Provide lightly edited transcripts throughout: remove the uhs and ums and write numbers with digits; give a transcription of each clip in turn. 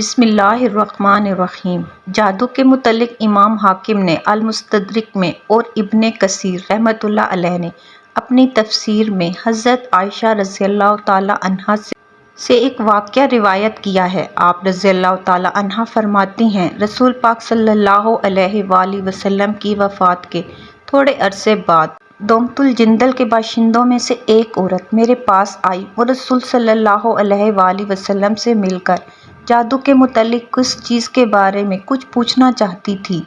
بسم اللہ الرحمن الرحیم۔ جادو کے متعلق امام حاکم نے المستدرک میں اور ابن کثیر رحمۃ اللہ علیہ نے اپنی تفسیر میں حضرت عائشہ رضی اللہ تعالیٰ عنہا سے ایک واقعہ روایت کیا ہے۔ آپ رضی اللہ تعالیٰ عنہا فرماتی ہیں، رسول پاک صلی اللہ علیہ وآلہ وسلم کی وفات کے تھوڑے عرصے بعد دومت الجندل کے باشندوں میں سے ایک عورت میرے پاس آئی اور رسول صلی اللہ علیہ وآلہ وسلم سے مل کر جادو کے متعلق کس چیز کے بارے میں کچھ پوچھنا چاہتی تھی۔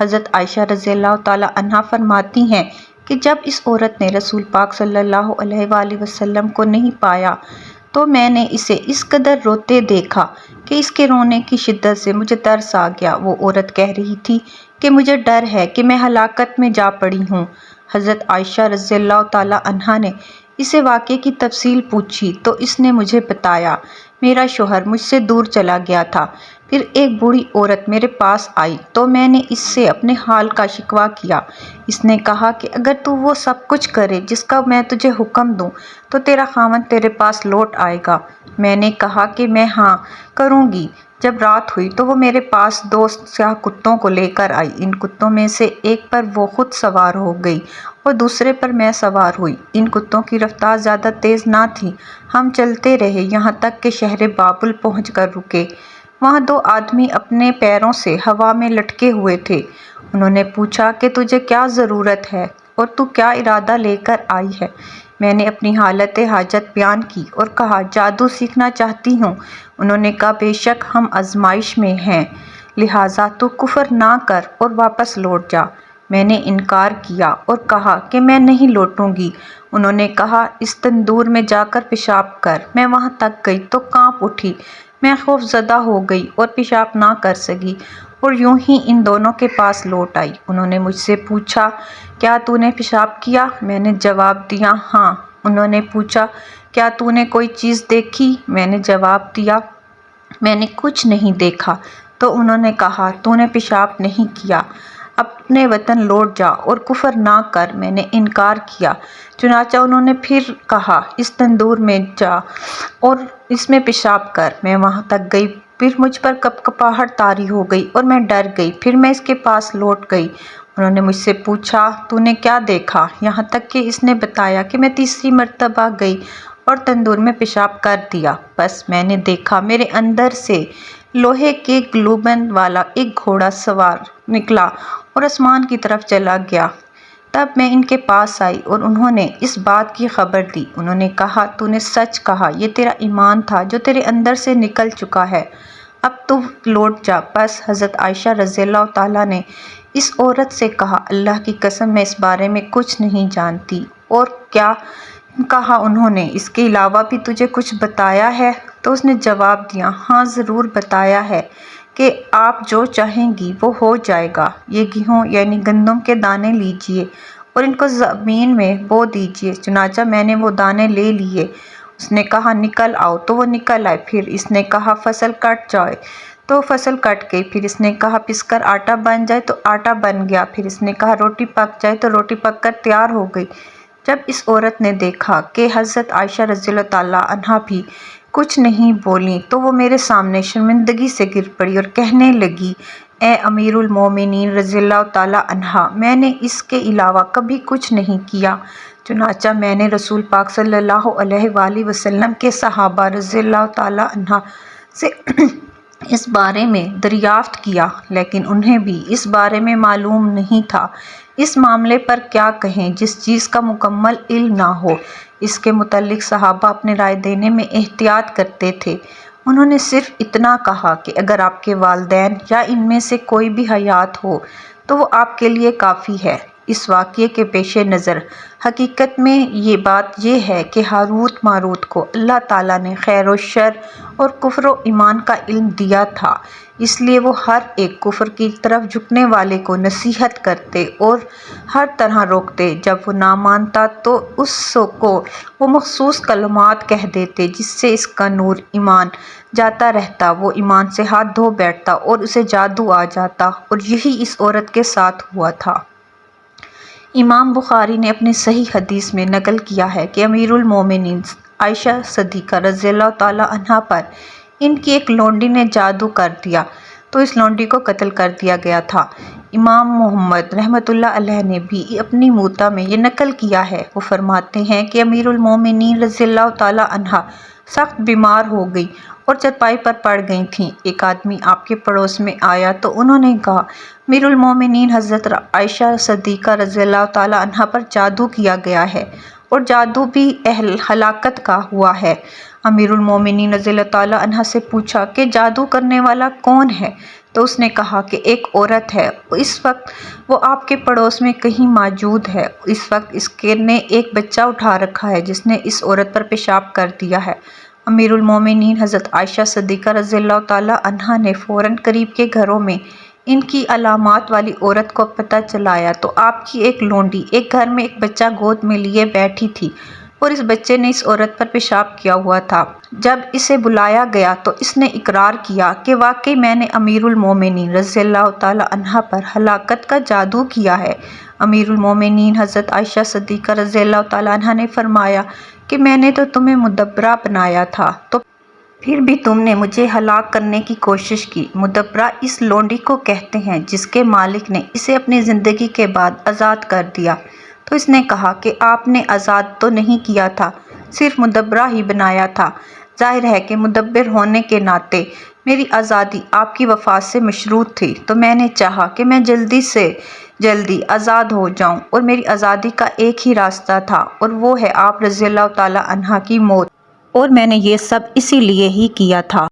حضرت عائشہ رضی اللہ تعالیٰ عنہا فرماتی ہیں کہ جب اس عورت نے رسول پاک صلی اللہ علیہ وآلہ وسلم کو نہیں پایا تو میں نے اسے اس قدر روتے دیکھا کہ اس کے رونے کی شدت سے مجھے ترس آ گیا۔ وہ عورت کہہ رہی تھی کہ مجھے ڈر ہے کہ میں ہلاکت میں جا پڑی ہوں۔ حضرت عائشہ رضی اللہ تعالیٰ عنہا نے اسے واقعے کی تفصیل پوچھی تو اس نے مجھے بتایا، میرا شوہر مجھ سے دور چلا گیا تھا۔ پھر ایک بوڑھی عورت میرے پاس آئی تو میں نے اس سے اپنے حال کا شکوہ کیا۔ اس نے کہا کہ اگر تو وہ سب کچھ کرے جس کا میں تجھے حکم دوں تو تیرا خاوند تیرے پاس لوٹ آئے گا۔ میں نے کہا کہ میں ہاں کروں گی۔ جب رات ہوئی تو وہ میرے پاس دو سیاہ کتوں کو لے کر آئی۔ ان کتوں میں سے ایک پر وہ خود سوار ہو گئی اور دوسرے پر میں سوار ہوئی۔ ان کتوں کی رفتار زیادہ تیز نہ تھی۔ ہم چلتے رہے یہاں تک کہ شہر بابل پہنچ کر رکے۔ وہاں دو آدمی اپنے پیروں سے ہوا میں لٹکے ہوئے تھے۔ انہوں نے پوچھا کہ تجھے کیا ضرورت ہے اور تو کیا ارادہ لے کر آئی ہے؟ میں نے اپنی حالت حاجت بیان کی اور کہا جادو سیکھنا چاہتی ہوں۔ انہوں نے کہا بے شک ہم آزمائش میں ہیں، لہٰذا تو کفر نہ کر اور واپس لوٹ جا۔ میں نے انکار کیا اور کہا کہ میں نہیں لوٹوں گی۔ انہوں نے کہا اس تندور میں جا کر پیشاب کر۔ میں وہاں تک گئی تو کانپ اٹھی۔ میں خوف زدہ ہو گئی اور پیشاب نہ کر سکی اور یوں ہی ان دونوں کے پاس لوٹ آئی۔ انہوں نے مجھ سے پوچھا کیا تو نے پیشاب کیا؟ میں نے جواب دیا ہاں۔ انہوں نے پوچھا کیا تو نے کوئی چیز دیکھی؟ میں نے جواب دیا میں نے کچھ نہیں دیکھا۔ تو انہوں نے کہا تو نے پیشاب نہیں کیا، اپنے وطن لوٹ جا اور کفر نہ کر۔ میں نے انکار کیا۔ چنانچہ انہوں نے پھر کہا اس تندور میں جا اور اس میں پیشاب کر۔ میں وہاں تک گئی، پھر مجھ پر کپکپاہٹ طاری ہو گئی اور میں ڈر گئی۔ پھر میں اس کے پاس لوٹ گئی۔ انہوں نے مجھ سے پوچھا تو نے کیا دیکھا؟ یہاں تک کہ اس نے بتایا کہ میں تیسری مرتبہ گئی اور تندور میں پیشاب کر دیا۔ بس میں نے دیکھا میرے اندر سے لوہے کے گلوبن والا ایک گھوڑا سوار نکلا اور آسمان کی طرف چلا گیا۔ تب میں ان کے پاس آئی اور انہوں نے اس بات کی خبر دی۔ انہوں نے کہا تو نے سچ کہا، یہ تیرا ایمان تھا جو تیرے اندر سے نکل چکا ہے، اب تو لوٹ جا۔ بس حضرت عائشہ رضی اللہ تعالیٰ نے اس عورت سے کہا اللہ کی قسم میں اس بارے میں کچھ نہیں جانتی۔ اور کیا کہا انہوں نے اس کے علاوہ بھی تجھے کچھ بتایا ہے؟ تو اس نے جواب دیا ہاں ضرور بتایا ہے کہ آپ جو چاہیں گی وہ ہو جائے گا۔ یہ گیہوں یعنی گندم کے دانے لیجئے اور ان کو زمین میں بو دیجئے۔ چنانچہ میں نے وہ دانے لے لیے۔ اس نے کہا نکل آؤ، تو وہ نکل آئے۔ پھر اس نے کہا فصل کٹ جائے تو فصل کٹ گئی۔ پھر اس نے کہا پس کر آٹا بن جائے تو آٹا بن گیا۔ پھر اس نے کہا روٹی پک جائے تو روٹی پک کر تیار ہو گئی۔ جب اس عورت نے دیکھا کہ حضرت عائشہ رضی اللہ تعالیٰ عنہا بھی کچھ نہیں بولیں تو وہ میرے سامنے شرمندگی سے گر پڑی اور کہنے لگی اے امیر المومنین رضی اللہ تعالیٰ عنہ، میں نے اس کے علاوہ کبھی کچھ نہیں کیا۔ چنانچہ میں نے رسول پاک صلی اللہ علیہ وآلہ وسلم کے صحابہ رضی اللہ تعالیٰ عنہ سے اس بارے میں دریافت کیا، لیکن انہیں بھی اس بارے میں معلوم نہیں تھا۔ اس معاملے پر کیا کہیں جس چیز کا مکمل علم نہ ہو؟ اس کے متعلق صحابہ اپنے رائے دینے میں احتیاط کرتے تھے۔ انہوں نے صرف اتنا کہا کہ اگر آپ کے والدین یا ان میں سے کوئی بھی حیات ہو تو وہ آپ کے لیے کافی ہے۔ اس واقعے کے پیش نظر حقیقت میں یہ بات یہ ہے کہ ہاروت ماروت کو اللہ تعالیٰ نے خیر و شر اور کفر و ایمان کا علم دیا تھا، اس لیے وہ ہر ایک کفر کی طرف جھکنے والے کو نصیحت کرتے اور ہر طرح روکتے۔ جب وہ نہ مانتا تو اس کو وہ مخصوص کلمات کہہ دیتے جس سے اس کا نور ایمان جاتا رہتا، وہ ایمان سے ہاتھ دھو بیٹھتا اور اسے جادو آ جاتا، اور یہی اس عورت کے ساتھ ہوا تھا۔ امام بخاری نے اپنی صحیح حدیث میں نقل کیا ہے کہ امیر المومنین عائشہ صدیقہ رضی اللہ تعالیٰ عنہا پر ان کی ایک لونڈی نے جادو کر دیا تو اس لونڈی کو قتل کر دیا گیا تھا۔ امام محمد رحمۃ اللہ علیہ نے بھی اپنی موطا میں یہ نقل کیا ہے۔ وہ فرماتے ہیں کہ امیر المومنین رضی اللہ تعالیٰ عنہا سخت بیمار ہو گئی اور چرپائی پر پڑ گئی تھیں۔ ایک آدمی آپ کے پڑوس میں آیا تو انہوں نے کہا، امیر المومنین حضرت عائشہ صدیقہ رضی اللہ تعالیٰ عنہا پر جادو کیا گیا ہے اور جادو بھی اہل ہلاکت کا ہوا ہے۔ امیر المومنین رضی اللہ تعالیٰ عنہا سے پوچھا کہ جادو کرنے والا کون ہے؟ تو اس نے کہا کہ ایک عورت ہے، اس وقت وہ آپ کے پڑوس میں کہیں موجود ہے۔ اس وقت اس نے ایک بچہ اٹھا رکھا ہے جس نے اس عورت پر پیشاب کر دیا ہے۔ امیر المومنین حضرت عائشہ صدیقہ رضی اللہ تعالیٰ عنہا نے فوراً قریب کے گھروں میں ان کی علامات والی عورت کو پتہ چلایا تو آپ کی ایک لونڈی ایک گھر میں ایک بچہ گود میں لیے بیٹھی تھی اور اس بچے نے اس عورت پر پیشاب کیا ہوا تھا۔ جب اسے بلایا گیا تو اس نے اقرار کیا کہ واقعی میں نے امیر المومنین رضی اللہ تعالیٰ عنہا پر ہلاکت کا جادو کیا ہے۔ امیر المومنین حضرت عائشہ صدیقہ رضی اللہ تعالیٰ عنہا نے فرمایا کہ میں نے تو تمہیں مدبرہ بنایا تھا تو پھر بھی تم نے مجھے ہلاک کرنے کی کوشش کی۔ مدبرہ اس لونڈی کو کہتے ہیں جس کے مالک نے اسے اپنی زندگی کے بعد آزاد کر دیا۔ تو اس نے کہا کہ آپ نے آزاد تو نہیں کیا تھا، صرف مدبرہ ہی بنایا تھا۔ ظاہر ہے کہ مدبر ہونے کے ناطے میری آزادی آپ کی وفات سے مشروط تھی، تو میں نے چاہا کہ میں جلدی سے جلدی آزاد ہو جاؤں، اور میری آزادی کا ایک ہی راستہ تھا اور وہ ہے آپ رضی اللہ تعالیٰ عنہا کی موت، اور میں نے یہ سب اسی لیے ہی کیا تھا۔